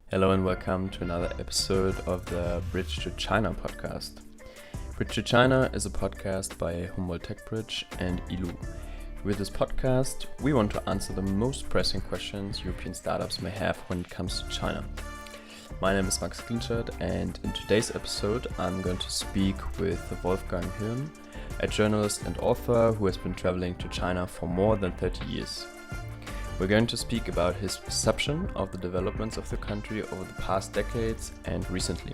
Hello and welcome to another episode of the Bridge to China podcast. Bridge to China is a podcast by Humboldt-Tech Bridge and ILU. With this podcast, we want to answer the most pressing questions European startups may have when it comes to China. My name is Max Klinschert, and in today's episode, I'm going to speak with Wolfgang Hirn, a journalist and author who has been traveling to China for more than 30 years. We're going to speak about his perception of the developments of the country over the past decades and recently.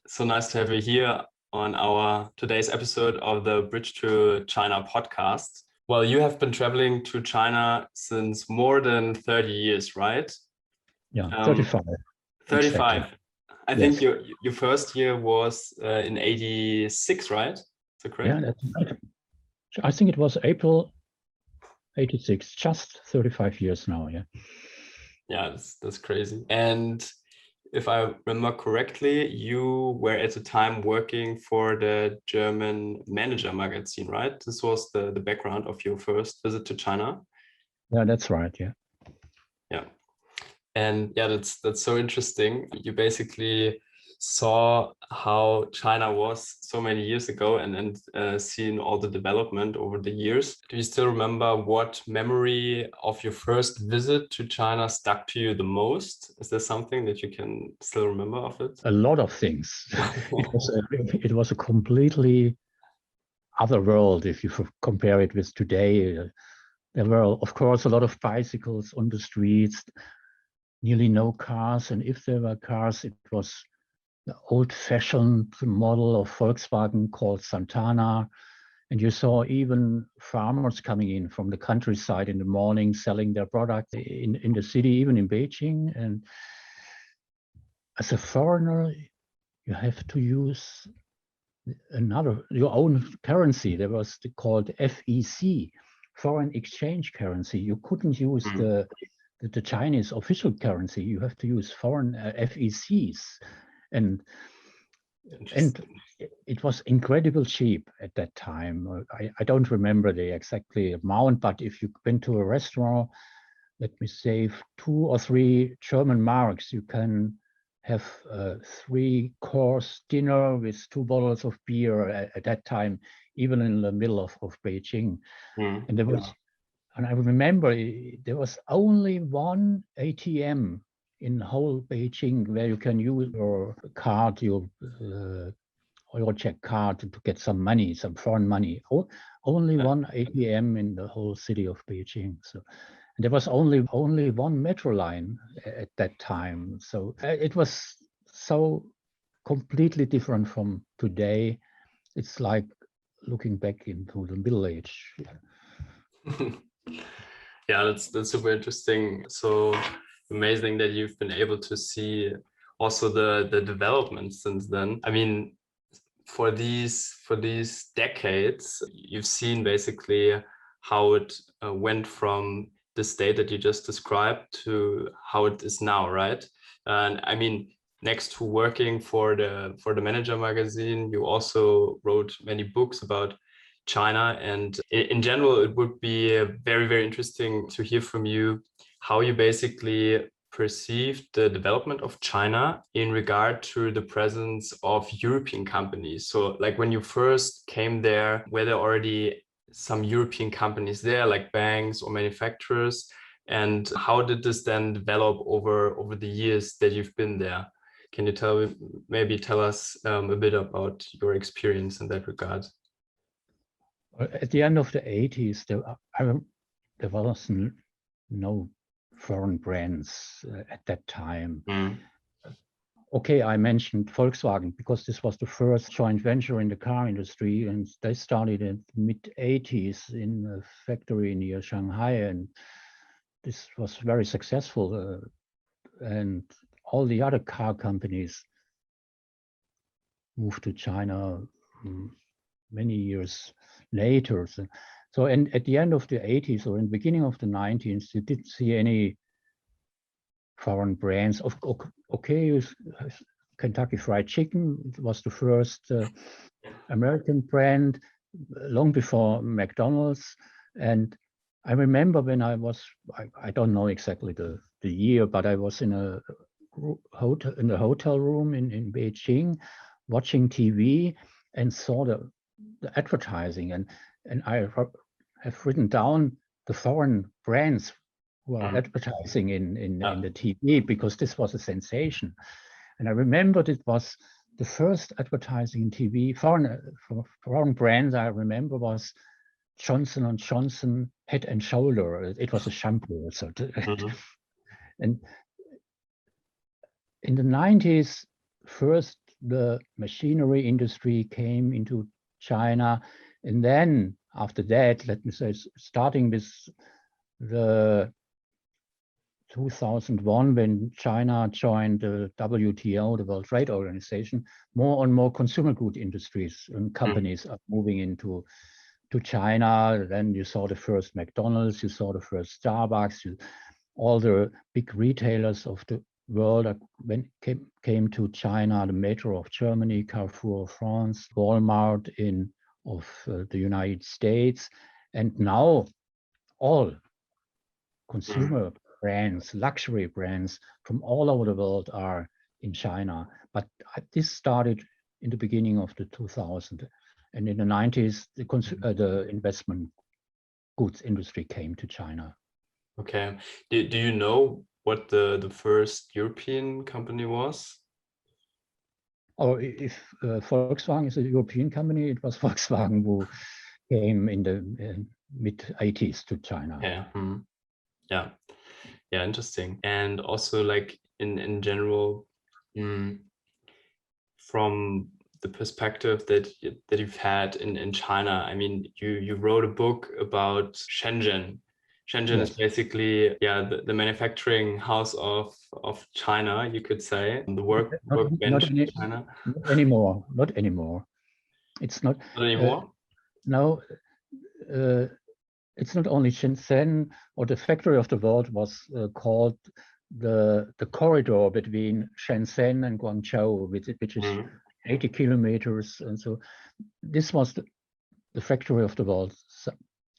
So nice to have you here on our today's episode of the Bridge to China podcast. Well, you have been traveling to China since more than 30 years, right? Yeah, 35. 35. Exactly. I think your first year was in 86, right? Is that correct? Yeah, that's right. I think it was April 86, just 35 years now, yeah. Yeah, that's crazy. And if I remember correctly, you were at the time working for the German Manager magazine, right? This was the background of your first visit to China. Yeah, that's right, yeah. Yeah. And yeah, that's so interesting. You basically saw how China was so many years ago and seen all the development over the years. Do you still remember what memory of your first visit to China stuck to you the most? Is there something that you can still remember of it? A lot of things. It was a completely other world if you compare it with today. There were, of course, a lot of bicycles on the streets, nearly no cars. And if there were cars, it was the old-fashioned model of Volkswagen called Santana. And you saw even farmers coming in from the countryside in the morning, selling their product in the city, even in Beijing. And as a foreigner, you have to use your own currency. There was called FEC, foreign exchange currency. You couldn't use the Chinese official currency. You have to use foreign FECs. And it was incredibly cheap at that time. I don't remember the exact amount, but if you went to a restaurant, let me save 2 or 3 German marks, you can have a 3-course dinner with 2 bottles of beer at that time, even in the middle of Beijing. And there was, and I remember there was only one ATM in whole Beijing where you can use your card, your check card to get some money, some foreign money. Only one ATM in the whole city of Beijing. So there was only one metro line at that time. So it was so completely different from today. It's like looking back into the Middle Age. Yeah, that's super interesting. So amazing that you've been able to see also the development since then. I mean, for these decades, you've seen basically how it went from the state that you just described to how it is now, right? And I mean, next to working for the Manager magazine, you also wrote many books about China, and in general, it would be very, very interesting to hear from you how you basically perceived the development of China in regard to the presence of European companies. So like when you first came there, were there already some European companies there, like banks or manufacturers? And how did this then develop over the years that you've been there? Can you maybe tell us a bit about your experience in that regard? At the end of the 80s, there was no foreign brands at that time. Okay, I mentioned Volkswagen because this was the first joint venture in the car industry, and they started in the mid-80s in a factory near Shanghai, and this was very successful. And all the other car companies moved to China many years later. So and at the end of the 80s or in the beginning of the 90s, you didn't see any foreign brands. Okay, Kentucky Fried Chicken was the first American brand long before McDonald's. And I remember when I was, I don't know exactly the year, but I was in a hotel room in Beijing, watching TV, and saw the advertising, and I have written down the foreign brands who are advertising in the TV, because this was a sensation. And I remembered it was the first advertising in TV, foreign brands I remember was Johnson & Johnson Head and Shoulder. It was a shampoo. So and in the 90s, first the machinery industry came into China. And then after that, let me say, starting with the 2001, when China joined the WTO, the World Trade Organization, more and more consumer good industries and companies are moving into China. Then you saw the first McDonald's, you saw the first Starbucks, all the big retailers of the world came to China, the Metro of Germany, Carrefour of France, Walmart of the United States. And now all consumer brands, luxury brands from all over the world are in China. But this started in the beginning of the 2000s. And in the 90s, the investment goods industry came to China. Okay. Do you know what the first European company was? Oh, if Volkswagen is a European company, it was Volkswagen who came in the mid-80s to China. Yeah. Yeah. Yeah, interesting. And also, like in general, from the perspective that you've had in China, I mean, you wrote a book about Shenzhen. Shenzhen is basically, the manufacturing house of China, you could say, the workbench of China. Not anymore. Not anymore. It's not. Not anymore? No. It's not only Shenzhen, or the factory of the world was called the corridor between Shenzhen and Guangzhou, which is 80 kilometers. And so this was the factory of the world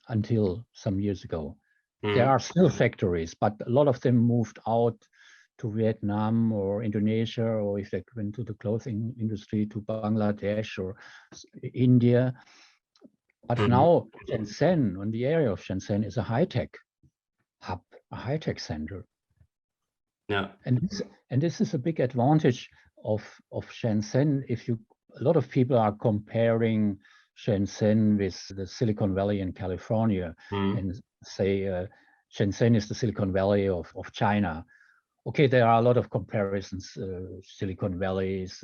until some years ago. There are still factories, but a lot of them moved out to Vietnam or Indonesia, or if they went to the clothing industry, to Bangladesh or India. But now Shenzhen, on the area of Shenzhen, is a high-tech hub, a high-tech center. Yeah. And this is a big advantage of Shenzhen. A lot of people are comparing Shenzhen with the Silicon Valley in California, and say Shenzhen is the Silicon Valley of China. Okay, there are a lot of comparisons, Silicon Valleys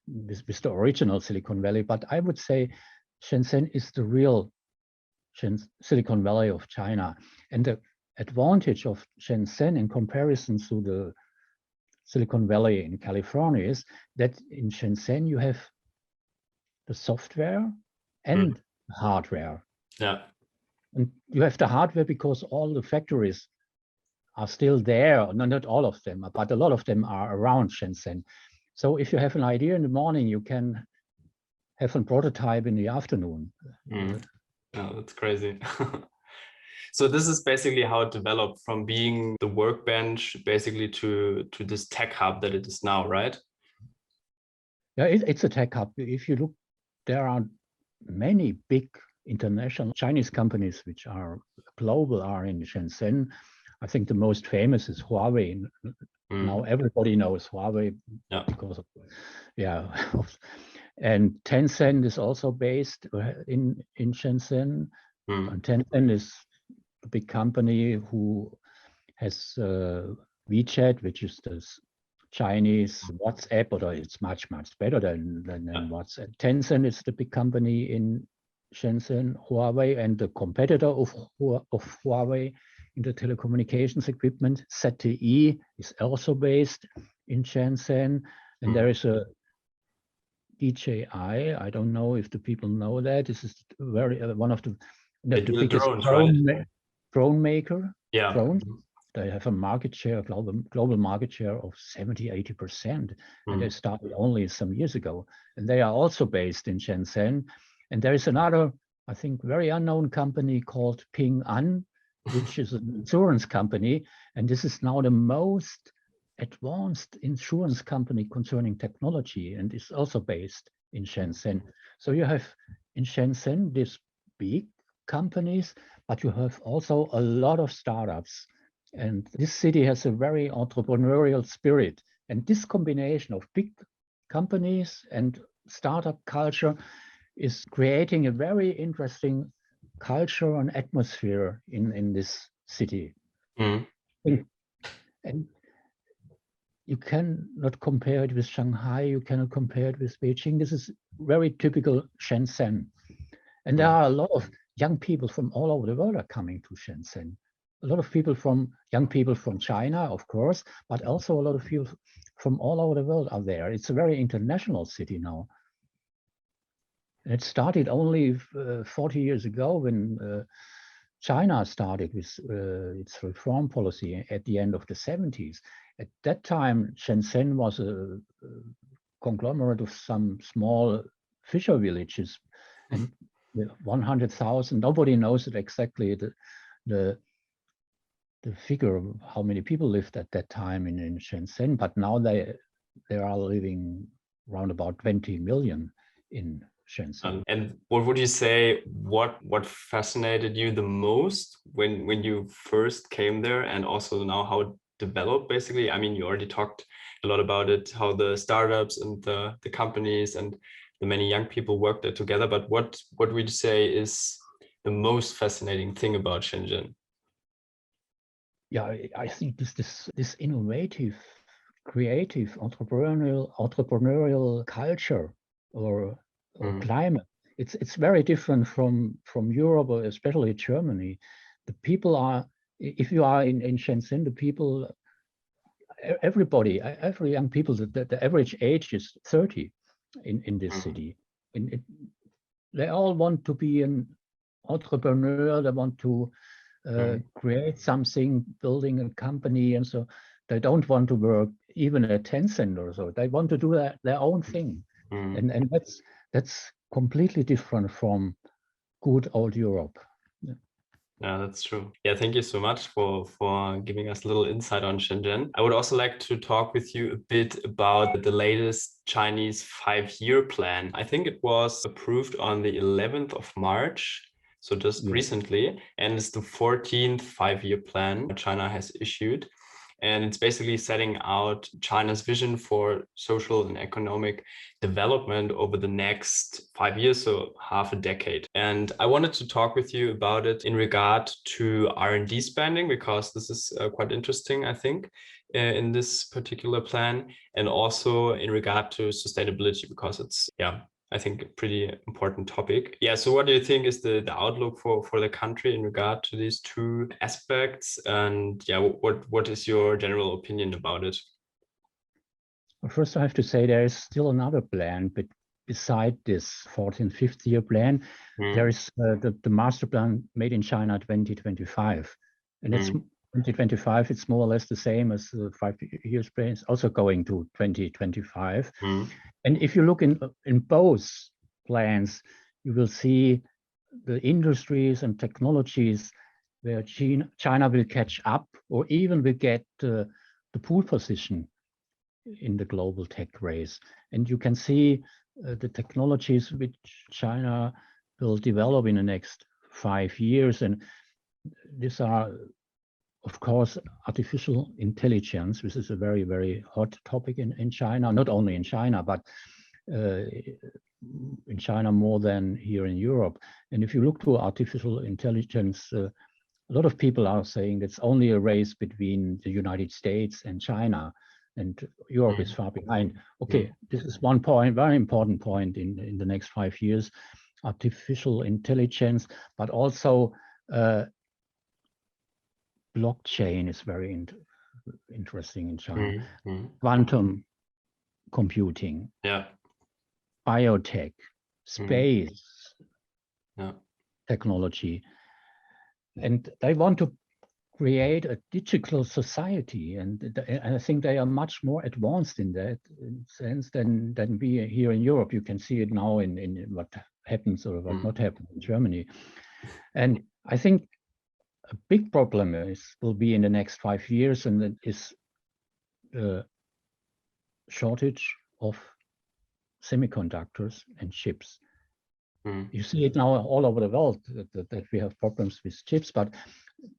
with the original Silicon Valley, but I would say Shenzhen is the real Silicon Valley of China. And the advantage of Shenzhen in comparison to the Silicon Valley in California is that in Shenzhen you have the software and the hardware. Yeah. And you have the hardware because all the factories are still there. No, not all of them, but a lot of them are around Shenzhen. So if you have an idea in the morning, you can have a prototype in the afternoon. Oh, that's crazy. So this is basically how it developed from being the workbench basically to this tech hub that it is now, right? Yeah, it's a tech hub. If you look, there are many big international Chinese companies which are global, are in Shenzhen. I think the most famous is Huawei. Now everybody knows Huawei because of, and Tencent is also based in Shenzhen. And Tencent is a big company who has WeChat, which is the Chinese WhatsApp, although it's much better than WhatsApp. Tencent is the big company in Shenzhen. Huawei, and the competitor of Huawei in the telecommunications equipment, ZTE, is also based in Shenzhen. And there is a DJI. I don't know if the people know that. This is one of the biggest drone maker. Yeah. Drones. They have a market share, global market share of 70–80%. And they started only some years ago. And they are also based in Shenzhen. And there is another, I think, very unknown company called Ping An, which is an insurance company. And this is now the most advanced insurance company concerning technology, and is also based in Shenzhen. So you have in Shenzhen these big companies, but you have also a lot of startups. And this city has a very entrepreneurial spirit. And this combination of big companies and startup culture is creating a very interesting culture and atmosphere in this city. Mm. And you cannot compare it with Shanghai, you cannot compare it with Beijing. This is very typical Shenzhen. And there are a lot of young people from all over the world are coming to Shenzhen. A lot of young people from China, of course, but also a lot of people from all over the world are there. It's a very international city now. And it started only 40 years ago when China started with its reform policy at the end of the 70s. At that time, Shenzhen was a conglomerate of some small fisher villages, and 100,000. Nobody knows it exactly the figure of how many people lived at that time in Shenzhen, but now they are living around about 20 million in Shenzhen. And what would you say, what fascinated you the most when you first came there, and also now how it developed basically? I mean, you already talked a lot about it, how the startups and the companies and the many young people work there together, but what would you say is the most fascinating thing about Shenzhen? Yeah, I think this innovative, creative, entrepreneurial culture or climate. It's very different from Europe, or especially Germany. The people are, if you are in Shenzhen, the people, everybody, every young people, the average age is 30 in this city. And they all want to be an entrepreneur. They want to create something, building a company, and so they don't want to work even at Tencent or so. They want to do their own thing, and that's completely different from good old Europe. Yeah, that's true. Yeah, thank you so much for giving us a little insight on Shenzhen. I would also like to talk with you a bit about the latest Chinese 5-year plan. I think it was approved on the 11th of March, so just recently, and it's the 14th 5-year plan China has issued. And it's basically setting out China's vision for social and economic development over the next 5 years, so half a decade. And I wanted to talk with you about it in regard to R&D spending, because this is quite interesting, I think, in this particular plan, and also in regard to sustainability, because it's, I think, a pretty important topic. Yeah, so what do you think is the outlook for the country in regard to these two aspects? And yeah, what is your general opinion about it? Well, first, I have to say there is still another plan, but beside this 14th, 5th-year plan, there is the master plan made in China 2025. And it's 2025, it's more or less the same as the 5-year plan. It's also going to 2025. And if you look in both plans, you will see the industries and technologies where China will catch up, or even will get the pole position in the global tech race. And you can see the technologies which China will develop in the next 5 years. And these are, of course, artificial intelligence, which is a very, very hot topic in China, not only in China, but in China more than here in Europe. And if you look to artificial intelligence, a lot of people are saying it's only a race between the United States and China, and Europe is far behind. Okay, this is one point, very important point in the next 5 years, artificial intelligence, but also blockchain is very interesting in China. Quantum computing, biotech, space technology. And they want to create a digital society. And I think they are much more advanced in that sense than we here in Europe. You can see it now in what happens or what not happens in Germany. And I think a big problem will be in the next 5 years, and it is shortage of semiconductors and chips. You see it now all over the world that we have problems with chips, but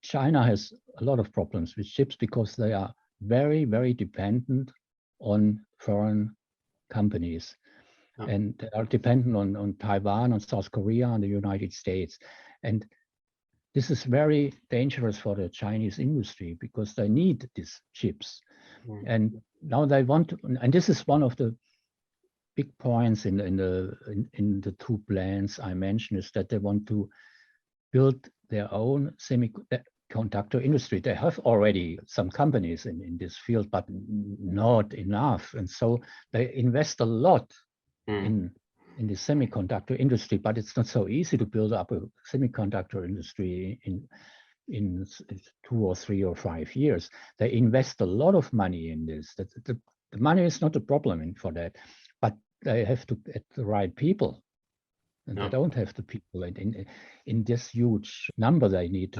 China has a lot of problems with chips because they are very, very dependent on foreign companies. And they are dependent on Taiwan, on South Korea, on the United States. And this is very dangerous for the Chinese industry because they need these chips. And now they want to, and this is one of the big points in the two plans I mentioned, is that they want to build their own semiconductor industry. They have already some companies in this field, but not enough. And so they invest a lot in the semiconductor industry, but it's not so easy to build up a semiconductor industry in 2 or 3 or 5 years. They invest a lot of money in this. The money is not a problem for that, but they have to get the right people. And they don't have the people in this huge number they need.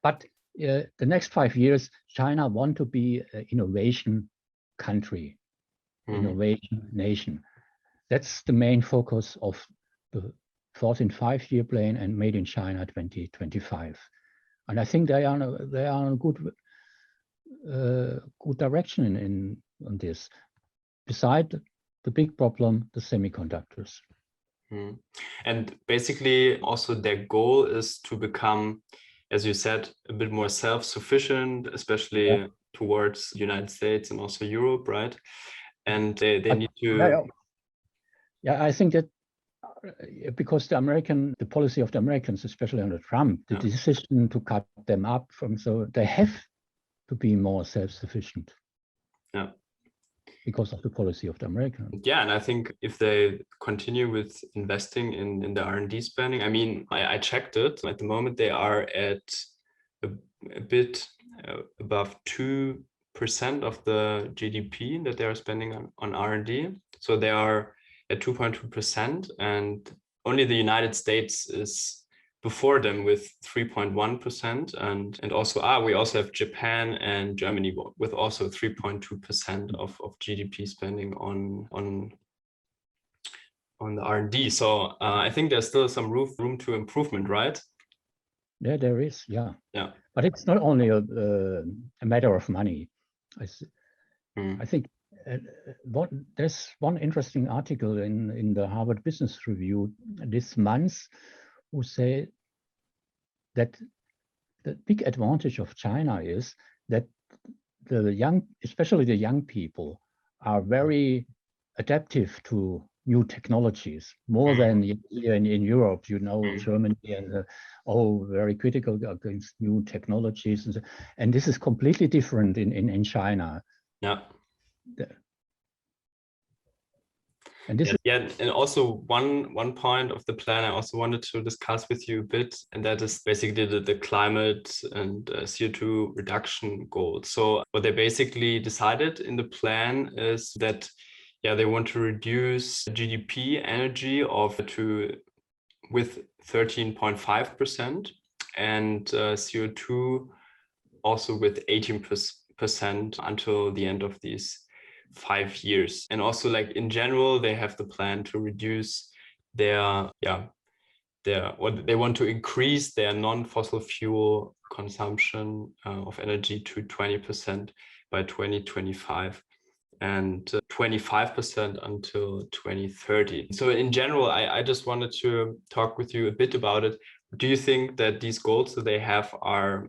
But the next 5 years, China want to be an innovation country, innovation nation. That's the main focus of the 14th Five-Year Plan and Made in China 2025. And I think they are on a good direction on this. Beside the big problem, the semiconductors. And basically also their goal is to become, as you said, a bit more self-sufficient, especially towards the United States and also Europe, right? And they need to... I think that because the policy of the Americans, especially under Trump, the decision to cut them up so they have to be more self-sufficient. Because of the policy of the Americans. Yeah, and I think if they continue with investing in the R&D spending, I mean, I checked it. At the moment, they are at a bit above 2% of the GDP that they are spending on R&D. So they are at 2.2%, and only the United States is before them with 3.1%, and also we also have Japan and Germany with also 3.2% of GDP spending on the R&D. So I think there's still some room to improvement, right? Yeah, there is. Yeah. But it's not only a matter of money. I think there's one interesting article in the Harvard Business Review this month who say that the big advantage of China is that especially the young people, are very adaptive to new technologies, more than here in Europe. Germany and very critical against new technologies, and this is completely different in China. And this and also one point of the plan I also wanted to discuss with you a bit, and that is basically the climate and CO2 reduction goals. So what they basically decided in the plan is that they want to reduce GDP energy with 13.5%, and CO2 also with 18% until the end of these 5 years. And also, like, in general, they have the plan to reduce they want to increase their non-fossil fuel consumption of energy to 20% by 2025 and 25% until 2030. So in general, I just wanted to talk with you a bit about it. Do you think that these goals that they have are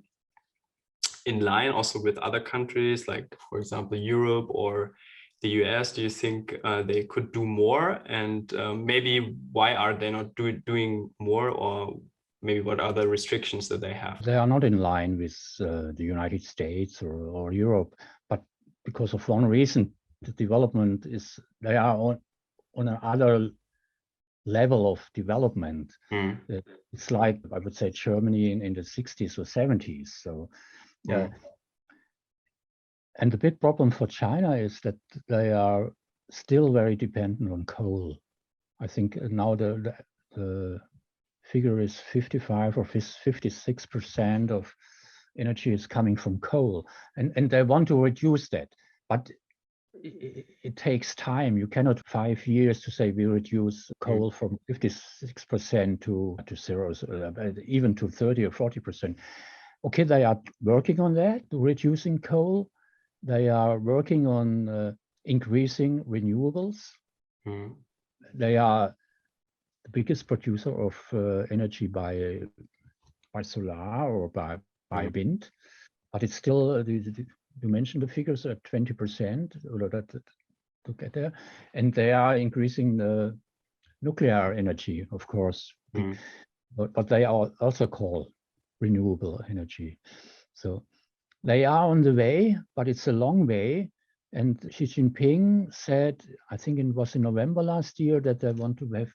in line also with other countries, like, for example, Europe or the US? Do you think they could do more? And maybe why are they not doing more, or maybe what are the restrictions that they have? They are not in line with the United States or Europe, but because of one reason, the development is, they are on another level of development. It's like, I would say, Germany in the 60s or 70s. So and the big problem for China is that they are still very dependent on coal. I think now the figure is 55 or 56% of energy is coming from coal, and they want to reduce that, but it takes time. You cannot 5 years to say we reduce coal from 56% to zero, even to 30 or 40%. Okay, they are working on that, reducing coal. They are working on increasing renewables. They are the biggest producer of energy by solar or by wind, but it's still, you mentioned the figures at 20% or that to get there, and they are increasing the nuclear energy, of course, but they are also called renewable energy. So they are on the way, but it's a long way. And Xi Jinping said, I think it was in November last year, that they want to have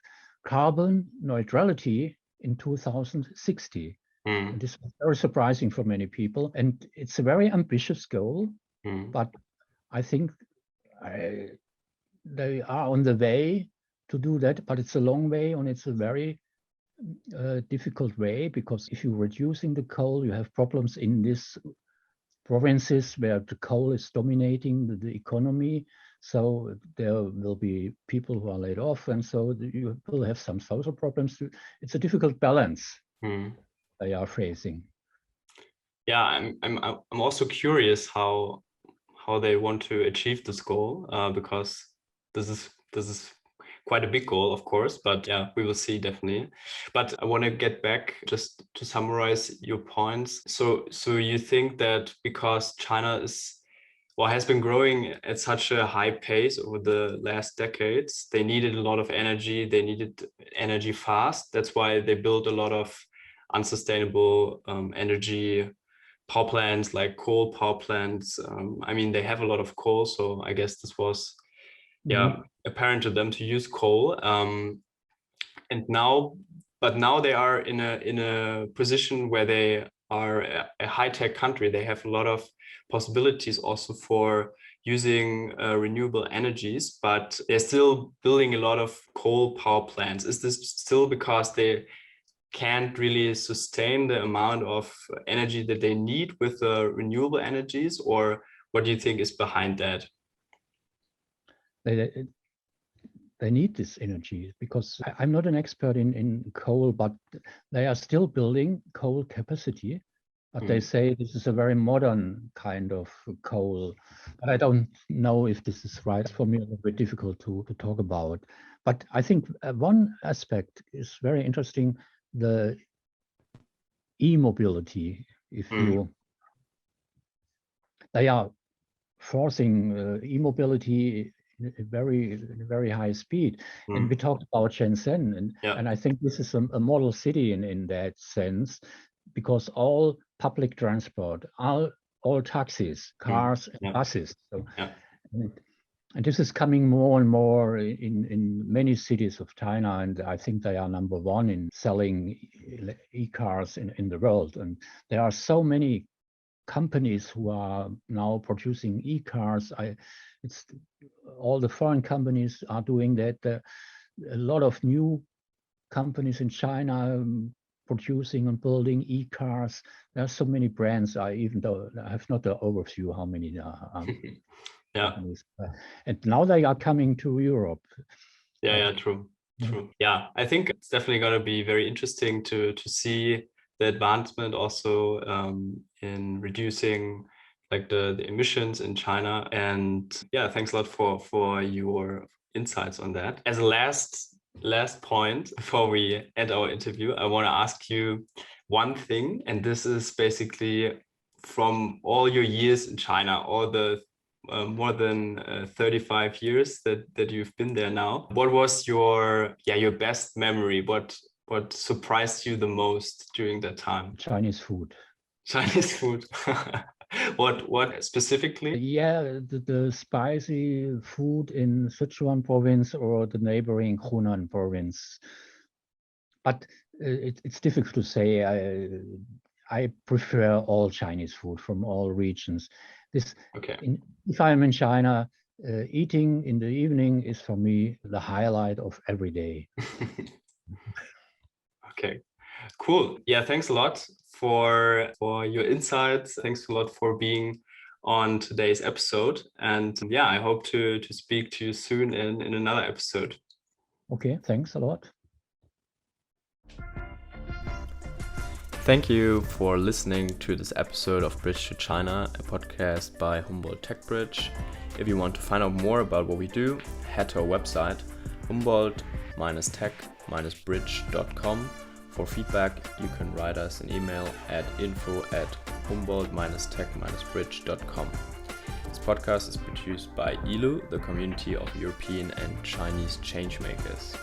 carbon neutrality in 2060. And this was very surprising for many people. And it's a very ambitious goal, but I think they are on the way to do that, but it's a long way and it's a very difficult way, because if you're reducing the coal, you have problems in these provinces where the coal is dominating the economy. So there will be people who are laid off, and so you will have some social problems. It's a difficult balance they are facing. Yeah, I'm also curious how they want to achieve this goal, because this is quite a big goal, of course, but yeah, we will see definitely. But I want to get back just to summarize your points. So you think that because China is, or has been growing at such a high pace over the last decades, they needed a lot of energy. They needed energy fast. That's why they built a lot of unsustainable energy power plants, like coal power plants. I mean, they have a lot of coal, so I guess this was apparent to them to use coal. And now they are in a position where they are a high-tech country. They have a lot of possibilities also for using renewable energies, but they're still building a lot of coal power plants. Is this still because they can't really sustain the amount of energy that they need with the renewable energies, or what do you think is behind that? They need this energy, because I'm not an expert in coal, but they are still building coal capacity. But they say this is a very modern kind of coal. But I don't know if this is right. For me, it's very difficult to talk about. But I think one aspect is very interesting, the e-mobility. If they are forcing e-mobility in a very high speed. And we talked about Shenzhen, and I think this is a model city in that sense, because all public transport, all taxis, cars, and buses. So, and this is coming more and more in many cities of China, and I think they are number one in selling e-cars in the world. And there are so many companies who are now producing e-cars. It's all the foreign companies are doing that. A lot of new companies in China producing and building e-cars. There are so many brands. I have not the overview how many there are. Companies. And now they are coming to Europe. True. Yeah, I think it's definitely going to be very interesting to see the advancement also in reducing like the emissions in China. And yeah, thanks a lot for your insights on that. As a last point before we end our interview, I want to ask you one thing, and this is basically from all your years in China, all the more than 35 years that you've been there now. What was your best memory? What surprised you the most during that time? Chinese food. Chinese food. What specifically? Yeah, the spicy food in Sichuan province or the neighboring Hunan province. But it's difficult to say. I prefer all Chinese food from all regions. If I'm in China, eating in the evening is for me the highlight of every day. Okay, cool. Yeah, thanks a lot for your insights. Thanks a lot for being on today's episode. And yeah, I hope to speak to you soon in another episode. Okay, thanks a lot. Thank you for listening to this episode of Bridge to China, a podcast by Humboldt-Tech Bridge. If you want to find out more about what we do, head to our website, Humboldt-Tech-Bridge.com. For feedback, you can write us an email at info@Humboldt-Tech-Bridge.com. This podcast is produced by ILU, the community of European and Chinese changemakers.